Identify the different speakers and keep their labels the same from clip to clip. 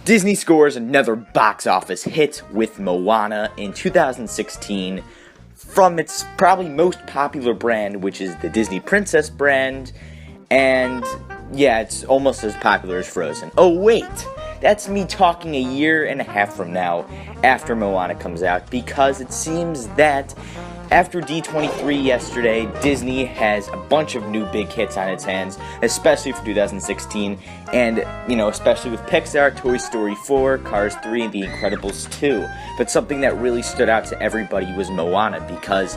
Speaker 1: Disney scores another box office hit with Moana in 2016 from its probably most popular brand, which is the Disney Princess brand, and yeah, it's almost as popular as Frozen. Oh wait, that's me talking a year and a half from now after Moana comes out, because it seems that after D23 yesterday, Disney has a bunch of new big hits on its hands, especially for 2016, and, especially with Pixar, Toy Story 4, Cars 3, and The Incredibles 2. But something that really stood out to everybody was Moana, because,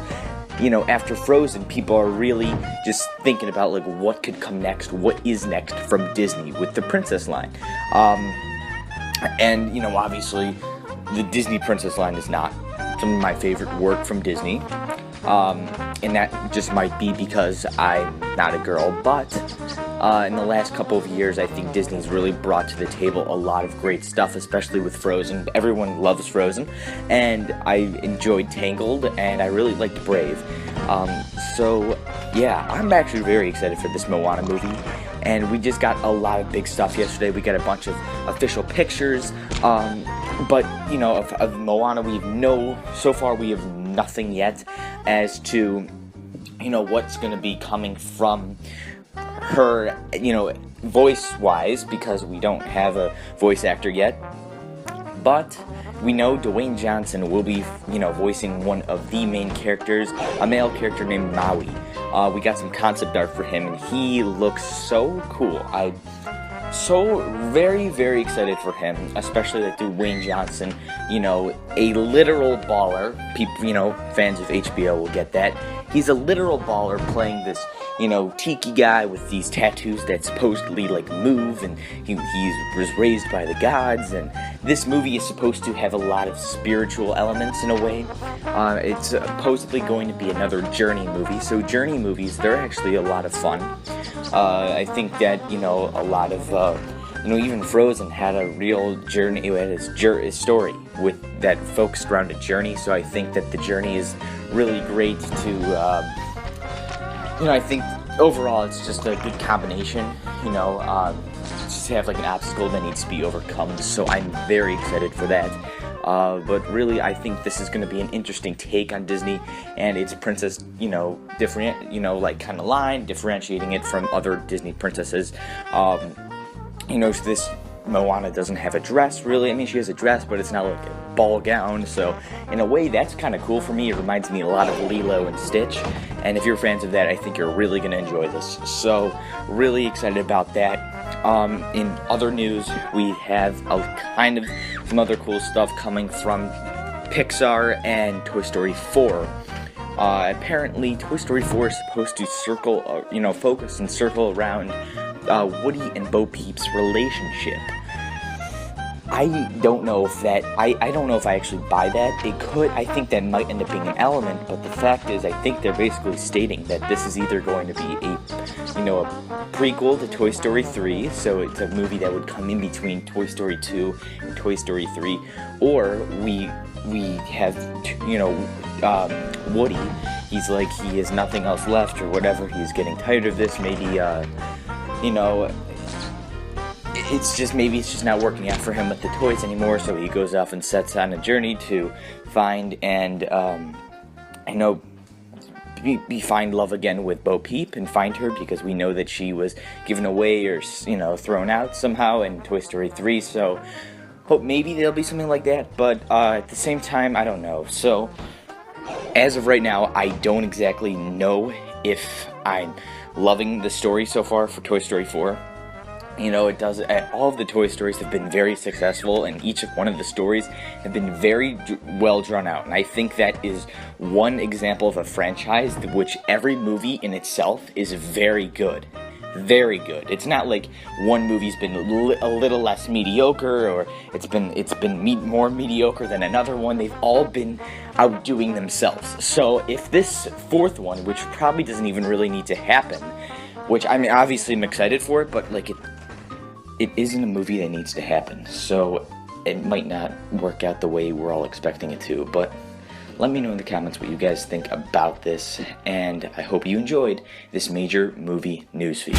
Speaker 1: after Frozen, people are really just thinking about, what could come next, what is next from Disney with the Princess line. And, obviously, the Disney Princess line is not some of my favorite work from Disney, and that just might be because I'm not a girl, but in the last couple of years, I think Disney's really brought to the table a lot of great stuff, especially with Frozen. Everyone loves Frozen, and I enjoyed Tangled, and I really liked Brave. So, yeah, I'm actually very excited for this Moana movie, and we just got a lot of big stuff yesterday. We got a bunch of official pictures, but, of Moana, so far we have nothing yet as to, what's going to be coming from her, voice-wise, because we don't have a voice actor yet. But we know Dwayne Johnson will be, voicing one of the main characters, a male character named Maui. We got some concept art for him, and he looks so cool. I'm so very, very excited for him, especially that Dwayne Johnson, a literal baller. People, fans of HBO will get that. He's a literal baller playing this, tiki guy with these tattoos that supposedly, move, and he was raised by the gods, and this movie is supposed to have a lot of spiritual elements in a way. It's supposedly going to be another Journey movie, so Journey movies, they're actually a lot of fun. I think that, a lot of, even Frozen had a real journey, it had its story that focused around a journey, so I think that the journey is really great to, I think overall it's just a good combination, just have an obstacle that needs to be overcome, so I'm very excited for that. But really, I think this is going to be an interesting take on Disney and its princess, different, kind of line, differentiating it from other Disney princesses. This Moana doesn't have a dress, really. I mean, she has a dress, but it's not like a ball gown, so in a way, that's kind of cool for me. It reminds me a lot of Lilo and Stitch, and if you're fans of that, I think you're really going to enjoy this. So, really excited about that. In other news, we have some other cool stuff coming from Pixar and Toy Story 4. Apparently, Toy Story 4 is supposed to focus and circle around Woody and Bo Peep's relationship. I don't know if I actually buy that. I think that might end up being an element, but the fact is, I think they're basically stating that this is either going to be a prequel to Toy Story 3, so it's a movie that would come in between Toy Story 2 and Toy Story 3, or we have, Woody, he's he has nothing else left or whatever, he's getting tired of this, maybe, it's just not working out for him with the toys anymore, so he goes off and sets on a journey to find and, find love again with Bo Peep and find her, because we know that she was given away or, thrown out somehow in Toy Story 3, so hope maybe there'll be something like that, but at the same time, I don't know. So, as of right now, I don't exactly know if I'm loving the story so far for Toy Story 4. All of the Toy Stories have been very successful, and each one of the stories have been very well drawn out, and I think that is one example of a franchise which every movie in itself is very good. Very good. It's not like one movie's been a little less mediocre, or it's been more mediocre than another one. They've all been outdoing themselves. So if this fourth one, which probably doesn't even really need to happen, which, I mean, obviously I'm excited for it, but, it isn't a movie that needs to happen, so it might not work out the way we're all expecting it to, but let me know in the comments what you guys think about this, and I hope you enjoyed this major movie newsfeed.